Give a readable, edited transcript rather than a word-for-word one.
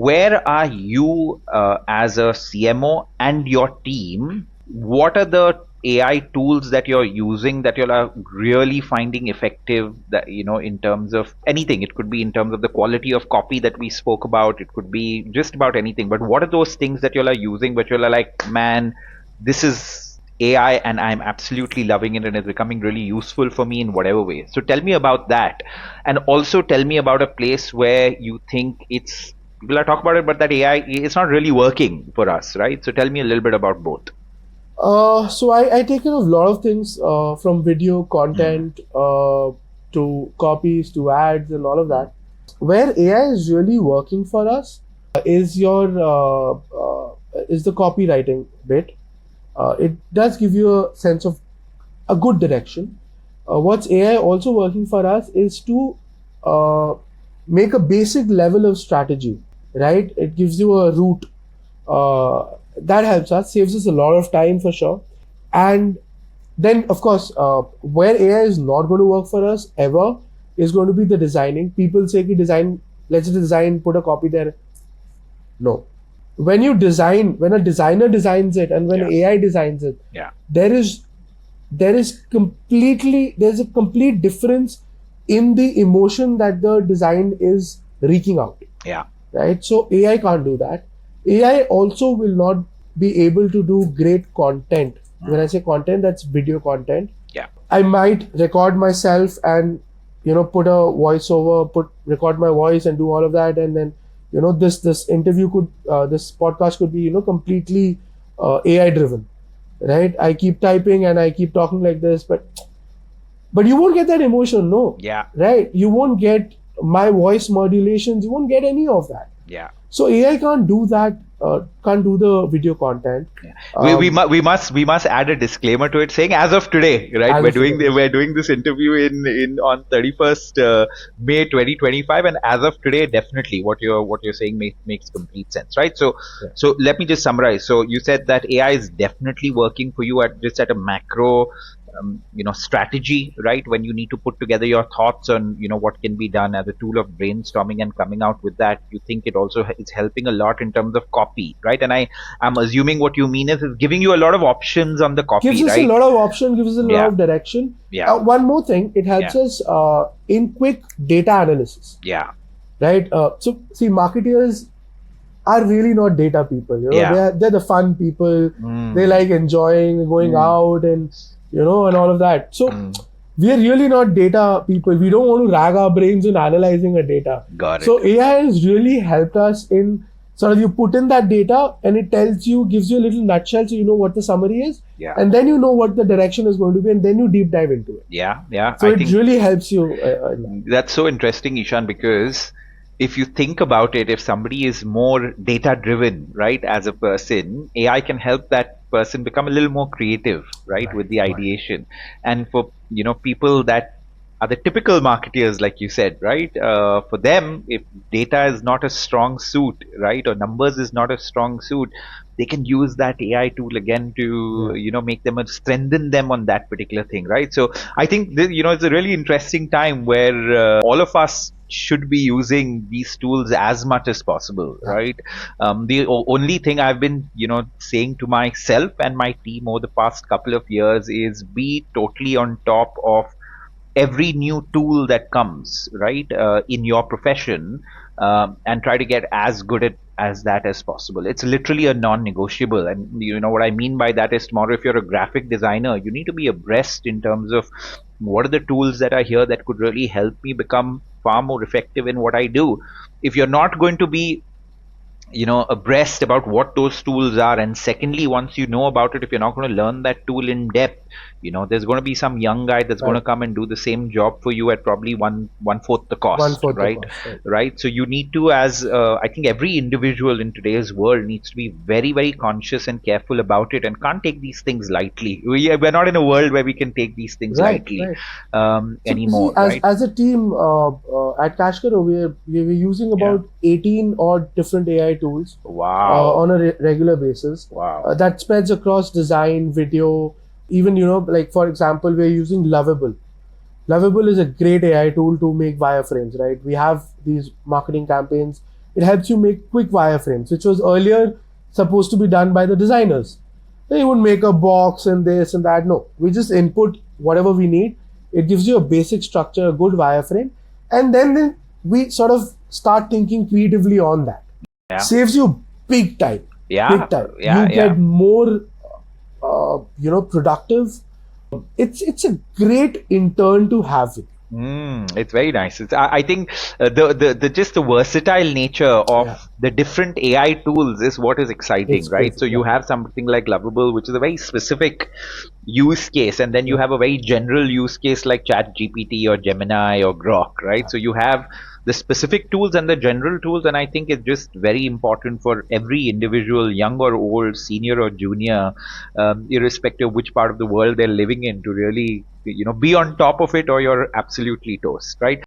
where are you as a CMO and your team? What are the AI tools that you're using that you are really finding effective, that, in terms of anything? It could be in terms of the quality of copy that we spoke about. It could be just about anything. But what are those things that you are using, but you're like, man, this is AI and I'm absolutely loving it and it's becoming really useful for me in whatever way. So tell me about that. And also tell me about a place where you think people are talking about it, but that AI, it's not really working for us, right? So tell me a little bit about both. So I take care of a lot of things, from video content to copies to ads and all of that. Where AI is really working for us is is the copywriting bit. It does give you a sense of a good direction. What's AI also working for us is to make a basic level of strategy, right? It gives you a route. That helps us, saves us a lot of time for sure. And then, of course, where AI is not going to work for us ever is going to be the designing. People say, design, let's design, put a copy there. No. When a designer designs it and when AI designs it, there's a complete difference in the emotion that the design is wreaking out. Yeah. Right? So AI can't do that. AI also will not be able to do great content. When I say content, that's video content. Yeah. I might record myself and put a voiceover, record my voice and do all of that, and then this interview this podcast could be completely AI driven, right? I keep typing and I keep talking like this, but you won't get that emotion, no. Yeah. Right? You won't get my voice modulations. You won't get any of that. Yeah. So AI can't do that. Can't do the video content. Yeah. We must add a disclaimer to it, saying as of today, right? We're doing this interview in on 31st May 2025, and as of today, definitely what you're saying makes complete sense, right? So let me just summarize. So you said that AI is definitely working for you at a macro strategy, right? When you need to put together your thoughts on, what can be done as a tool of brainstorming and coming out with that. You think it also is helping a lot in terms of copy, right? And I'm assuming what you mean is giving you a lot of options on the copy, right? Gives us a lot of options, gives us a lot of direction. Yeah. One more thing, it helps us in quick data analysis. Yeah. Right? So see, marketers are really not data people. They're the fun people. They like enjoying, going out and and all of that. So we are really not data people. We don't want to rag our brains in analyzing a data. Got it. So AI has really helped us in sort of, you put in that data and it gives you a little nutshell, so you know what the summary is. Yeah. And then you know what the direction is going to be, and then you deep dive into it. Yeah. So it really helps you. That's so interesting, Ishan, because if you think about it, if somebody is more data driven, right, as a person, AI can help that person become a little more creative, right, with the ideation. And for people that are the typical marketeers, like you said, right, for them, if data is not a strong suit, right, or numbers is not a strong suit, they can use that AI tool again to make them strengthen them on that particular thing, right? So I think it's a really interesting time where all of us should be using these tools as much as possible, right? The only thing I've been saying to myself and my team over the past couple of years is be totally on top of every new tool that comes, right, in your profession, and try to get as good at as that as possible. It's literally a non-negotiable. And what I mean by that is, tomorrow if you're a graphic designer, you need to be abreast in terms of what are the tools that are here that could really help me become far more effective in what I do. If you're not going to be abreast about what those tools are, and secondly, once you know about it, if you're not going to learn that tool in depth, there's going to be some young guy that's going to come and do the same job for you at probably one fourth the cost, right? So you need to, as I think every individual in today's world needs to be very, very conscious and careful about it, and can't take these things lightly. We're not in a world where we can take these things lightly anymore. So see, as a team at CashKaro, we're using about 18 odd different AI tools. Wow. On a regular basis. Wow. That spreads across design, video, even like for example, we're using Lovable. Lovable is a great AI tool to make wireframes, right? We have these marketing campaigns It helps you make quick wireframes, which was earlier supposed to be done by the designers. They would make a box and this and that. No, we just input whatever we need. It gives you a basic structure, a good wireframe, and then we sort of start thinking creatively on that. Yeah. Saves you big time. Yeah. Big time. Yeah. You get more, productive. It's a great intern to have with. It's very nice. I think the just the versatile nature of the different AI tools is what is exciting, It's right? crazy, So you have something like Lovable, which is a very specific use case, and then you have a very general use case like Chat GPT or Gemini or Grok, right? So you have the specific tools and the general tools, and I think it's just very important for every individual, young or old, senior or junior, irrespective of which part of the world they're living in, to really be on top of it, or you're absolutely toast, right?